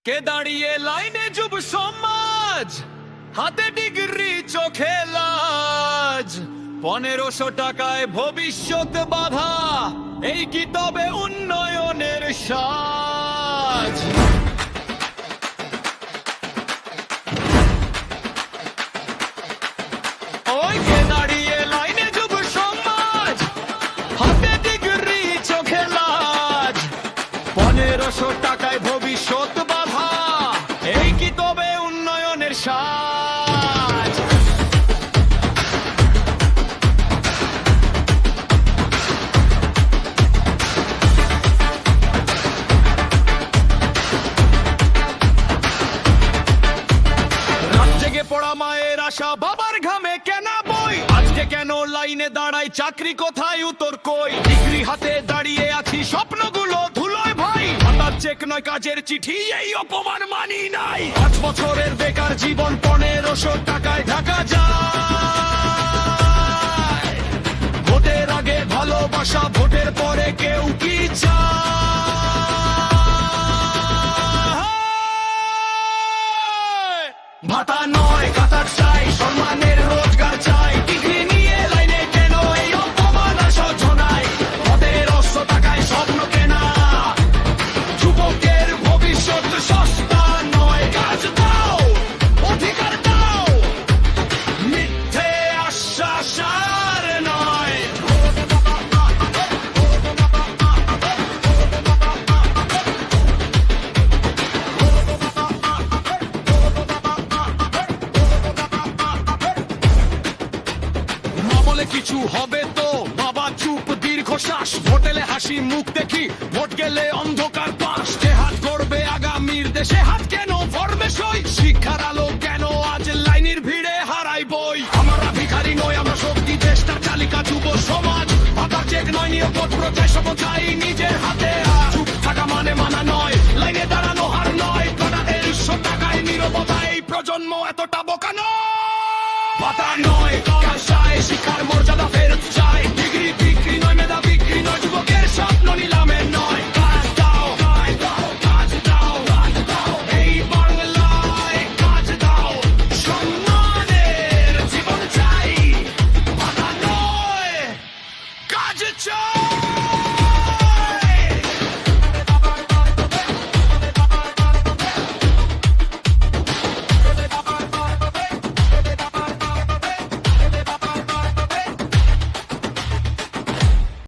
কে দাঁড়িয়ে লাইনে যুব সমাজ, হাতে ডিগ্রি চোখে লাজ, 1500 টাকায় ভবিষ্যৎ বাধা, এই কি তবে উন্নয়নের সাজ? ওই কে দাঁড়িয়ে লাইনে যুব সমাজ, হাতে ডিগ্রি চোখে লাজ, 1500 টাকায় ভবিষ্যৎ বাধা, এই কি তবে উন্নয়নের সাজ? রাত জেগে পড়া মায়ের আশা, বাবার ঘামে কেনা বই, আজকে কেন লাইনে দাঁড়াই, চাকরি কোথায়, উত্তর কই? ডিগ্রি হাতে দাঁড়িয়ে আছি, স্বপ্নগুলো ধুলোয় ভাই, হাতার চেক নয় কাজের চিঠি, এই অপমান মানি নাই। 5 বছরের বেকার জীবন 1500 টাকায় ঢাকা যায়। ভোটের আগে ভালোবাসা, ভোটের পরে কেউ কি চায়? ভাতা নয় কাতার চাই, সম্মানের রোজগার চাই, ডিগ্রি নিয়ে লাইনে কেন এই অপমান আশোচনায়? 1500 টাকায় স্বপ্ন কেনা, যুবকের ভবিষ্যৎ সস্তা নয়, কাজ দাও, অধিকার দাও, মিথ্যে আশ্বাস আর নয়। মা বলে কিছু হবে তো, বাবা চুপ দীর্ঘশ্বাস, ভোটেলে হাসি মুখ দেখি, ভোট গেলে অন্ধকার পাশ, যে হাত গড়বে আগামীর দেশে, হাত কেন ভরবে সই? শিক্ষার আলো কেন আজ লাইনের ভিড়ে হারাই বই? আমরা ভিখারি নই, আমরা শক্তি, চেষ্টা চালিকা যুব সমাজ, ভাতা চেক নয়, নিয়োগপত্র চাই, সব চাই নিজের হাতে। চুপ থাকা মানে মানা নয়, লাইনে দাঁড়ানো হার নয়, 1500 টাকায় নীরবতা, এই প্রজন্ম এতটা বোকা নয়। ভাতা নয়